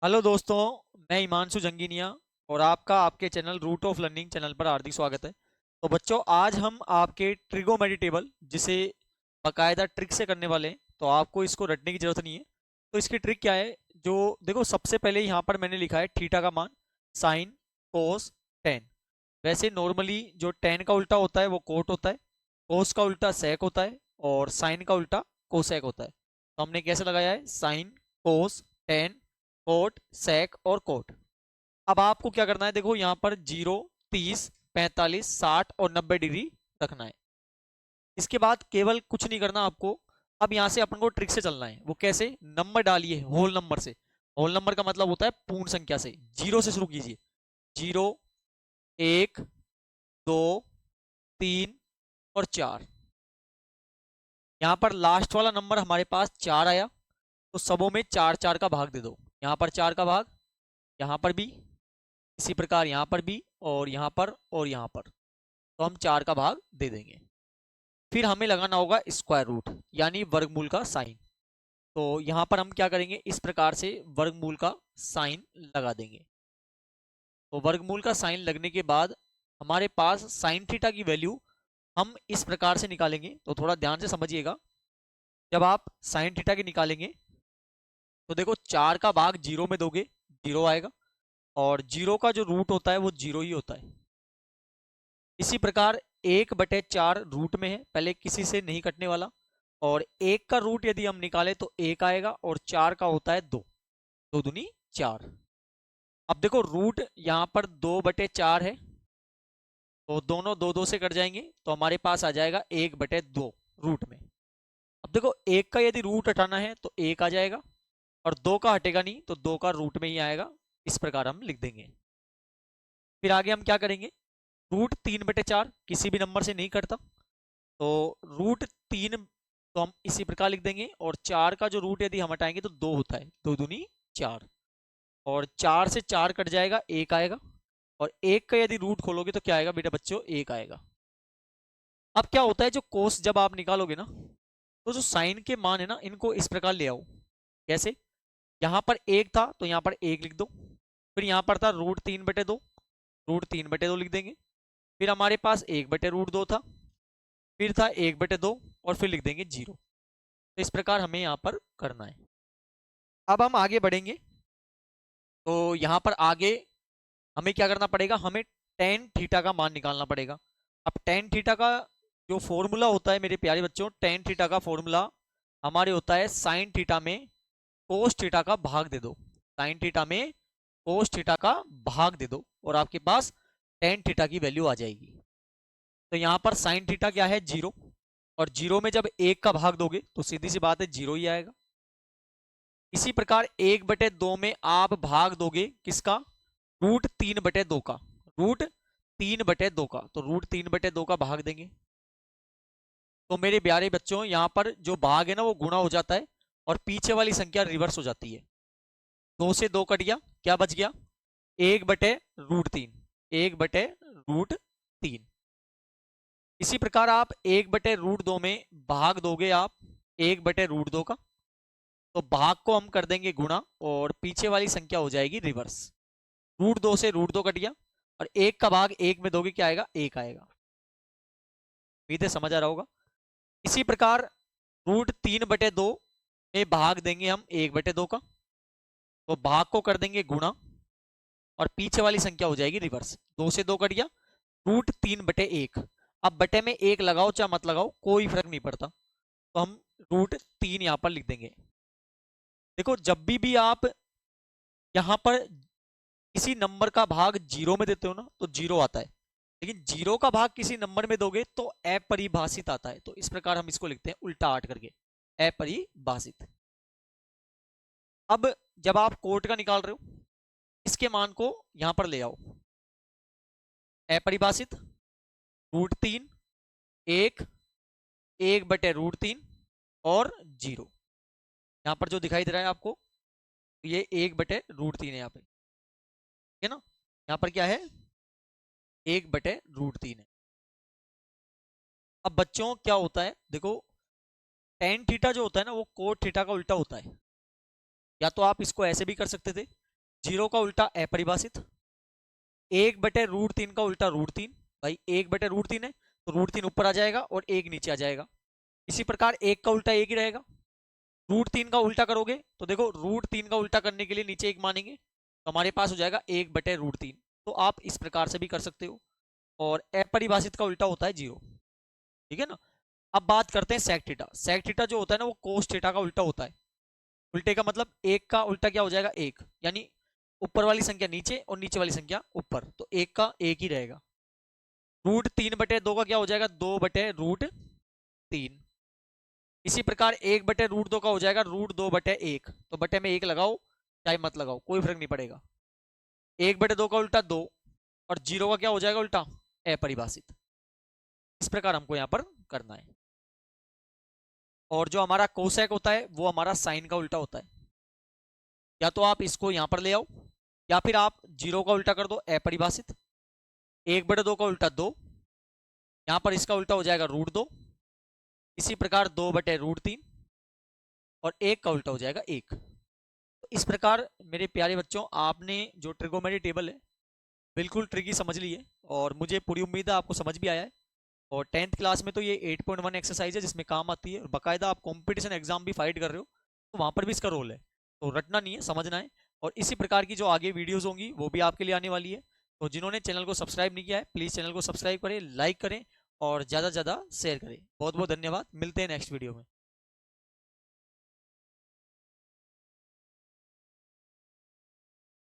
Hello दोस्तों। मैं हिमांशु जंगीनिया और आपका आपके channel root of learning channel पर हार्दिक स्वागत है। तो बच्चों, आज हम आपके ट्रिगोनोमेट्री टेबल जिसे बाकायदा ट्रिक से करने वाले हैं, तो आपको इसको रटने की जरूरत नहीं है। तो इसकी ट्रिक क्या है, जो देखो सबसे पहले यहाँ पर मैंने लिखा है थीटा का मान साइन कोस टेन। वैसे नॉर्मली जो टेन का उल्टा होता है वो कोट होता है, कोस का उल्टा सेक होता है और साइन का उल्टा कोसेक होता है। तो हमने कैसे लगाया है, sine cos tan cot sec और कोट। अब आपको क्या करना है, देखो यहाँ पर 0 30 45 60 और 90 डिग्री रखना है। इसके बाद केवल कुछ नहीं करना आपको। अब यहाँ से अपन को ट्रिक से चलना है। वो कैसे, नंबर डालिए होल नंबर से। होल नंबर का मतलब होता है पूर्ण संख्या से। जीरो से शुरू कीजिए। 0 1 2 3 और 4। यहाँ पर लास्ट वाला नंबर हमारे पास 4 आया, तो सबों में चार चार का भाग दे दो। यहाँ पर 4 का भाग, यहाँ पर भी, इसी प्रकार यहाँ पर भी, और यहाँ पर और यहाँ पर। तो हम 4 का भाग दे देंगे। फिर हमें लगाना होगा स्क्वायर रूट यानी वर्गमूल का साइन। तो यहाँ पर हम क्या करेंगे, इस प्रकार से वर्गमूल का साइन लगा देंगे। तो वर्गमूल का साइन लगने के बाद हमारे पास साइन थीटा की वैल्यू हम इस प्रकार से निकालेंगे। तो थोड़ा ध्यान से समझिएगा। जब आप साइन थीटा की निकालेंगे तो देखो 4 का भाग जीरो में दोगे, जीरो आएगा। और जीरो का जो रूट होता है वो जीरो ही होता है। इसी प्रकार 1/4 रूट में है, पहले किसी से नहीं कटने वाला। और एक का रूट यदि हम निकाले तो एक आएगा, और 4 का होता है दो, दो दूनी 4। अब देखो रूट यहाँ पर 2/4 है, तो दोनों दो दो से कट जाएंगे, तो हमारे पास आ जाएगा 1/2 रूट में। अब देखो एक का यदि रूट हटाना है तो एक आ जाएगा, और दो का हटेगा नहीं तो दो का रूट में ही आएगा। इस प्रकार हम लिख देंगे। फिर आगे हम क्या करेंगे, रूट 3/4 किसी भी नंबर से नहीं कटता, तो रूट 3 तो हम इसी प्रकार लिख देंगे। और 4 का जो रूट यदि हम हटाएंगे तो 2 होता है, दो दूनी 4। और 4 से 4 कट जाएगा, एक आएगा। और एक का यदि रूट खोलोगे तो क्या आएगा बेटा बच्चों, एक आएगा। अब क्या होता है, जो कोस जब आप निकालोगे ना, तो जो साइन के मान है ना, इनको इस प्रकार ले आओ। कैसे, यहाँ पर एक था तो यहाँ पर एक लिख दो। फिर यहाँ पर था रूट 3/2, रूट 3/2 लिख देंगे। फिर हमारे पास 1/√2 था, फिर था 1/2, और फिर लिख देंगे 0। तो इस प्रकार हमें यहाँ पर करना है। अब हम आगे बढ़ेंगे। तो यहाँ पर आगे हमें क्या करना पड़ेगा, हमें टेन थीटा का मान निकालना पड़ेगा। अब टेन थीटा का जो फॉर्मूला होता है मेरे प्यारे बच्चों, टेन थीटा का फॉर्मूला हमारे होता है साइन थीटा में कोस थीटा का भाग दे दो। साइन थीटा में कोस थीटा का भाग दे दो और आपके पास टेन थीटा की वैल्यू आ जाएगी। तो यहाँ पर साइन थीटा क्या है, जीरो। और जीरो में जब एक का भाग दोगे तो सीधी सी बात है जीरो ही आएगा। इसी प्रकार 1/2 में आप भाग दोगे किसका, रूट 3/2 का। रूट 3/2 का, तो रूट 3/2 का भाग देंगे। तो मेरे प्यारे बच्चों, यहाँ पर जो भाग है ना वो गुणा हो जाता है, और पीछे वाली संख्या रिवर्स हो जाती है। 2 से 2 कट गया, क्या बच गया, 1/√3। 1/√3। इसी प्रकार आप 1/√2 में भाग दोगे आप 1/√2 का, तो भाग को हम कर देंगे गुणा, और पीछे वाली संख्या हो जाएगी रिवर्स। रूट 2 से रूट 2 कट गया, और एक का भाग एक में दोगे क्या आएगा, एक आएगा। उम्मीद है समझ आ रहा होगा। इसी प्रकार रूट 3/2 में भाग देंगे हम 1/2 का, तो भाग को कर देंगे गुणा, और पीछे वाली संख्या हो जाएगी रिवर्स। 2 से 2 कट गया, रूट 3/1। अब बटे में एक लगाओ चाहे मत लगाओ कोई फर्क नहीं पड़ता, तो हम रूट 3 यहां पर लिख देंगे। देखो जब भी आप यहां पर किसी नंबर का भाग जीरो में देते हो ना तो जीरो आता है, लेकिन जीरो का भाग किसी नंबर में दोगे तो अपरिभाषित आता है। तो इस प्रकार हम इसको लिखते हैं उल्टा आट करके, अपरिभाषित। अब जब आप कोट का निकाल रहे हो, इसके मान को यहां पर ले आओ। अपरिभाषित, रूट 3, एक, 1/√3 और जीरो। यहाँ पर जो दिखाई दे रहा है आपको, ये 1/√3 है यहाँ पे, ठीक है ना। यहाँ पर क्या है, 1/√3 है। अब बच्चों क्या होता है, देखो टेन थीटा जो होता है ना वो कोट थीटा का उल्टा होता है। या तो आप इसको ऐसे भी कर सकते थे, जीरो का उल्टा अपरिभाषित, 1/√3 का उल्टा √3। भाई 1/√3 है तो √3 ऊपर आ जाएगा और 1 नीचे आ जाएगा। इसी प्रकार 1 का उल्टा 1 ही रहेगा। √3 का उल्टा करोगे तो देखो √3 का उल्टा करने के लिए नीचे 1 मानेंगे तो हमारे पास हो जाएगा 1/√3। तो आप इस प्रकार से भी कर सकते हो। और अपरिभाषित का उल्टा होता है 0। ठीक है ना। अब बात करते हैं सेक थीटा। सेक थीटा जो होता है ना वो कोस थीटा का उल्टा होता है। उल्टे का मतलब 1 का उल्टा क्या हो जाएगा 1, यानी ऊपर वाली संख्या नीचे और नीचे वाली संख्या ऊपर, तो 1 का 1 ही रहेगा। √3/2 का क्या हो जाएगा 2/√3। इसी प्रकार 1/√2 का हो जाएगा √2/1। तो बटे में 1 लगाओ चाहे मत लगाओ कोई फर्क नहीं पड़ेगा। 1/2 का उल्टा 2 और 0 का क्या हो जाएगा उल्टा अपरिभाषित। इस प्रकार हमको यहाँ पर करना है। और जो हमारा कोसेक होता है वो हमारा साइन का उल्टा होता है। या तो आप इसको यहां पर ले आओ या फिर आप 0 का उल्टा कर दो अपरिभाषित। 1/2 का उल्टा 2, यहां पर इसका उल्टा हो जाएगा √2। इसी प्रकार 2/√3 और 1 का उल्टा हो जाएगा 1। तो इस प्रकार मेरे प्यारे बच्चों आपने जो ट्रिगोनोमेट्री टेबल है बिल्कुल ट्रिकी समझ ली है और मुझे पूरी उम्मीद है आपको समझ भी आया है। और 10th क्लास में तो ये 8.1 एक्सरसाइज है जिसमें काम आती है और बाकायदा आप कंपटीशन एग्जाम भी फाइट कर रहे हो तो वहां पर भी इसका रोल है। तो रटना नहीं है, समझना है। और इसी प्रकार की जो आगे वीडियोस होंगी वो भी आपके लिए आने वाली है। तो जिन्होंने चैनल को सब्सक्राइब नहीं किया है प्लीज़ चैनल को सब्सक्राइब करें, लाइक करें और ज़्यादा से ज़्यादा शेयर करें। बहुत बहुत धन्यवाद, मिलते हैं नेक्स्ट वीडियो में।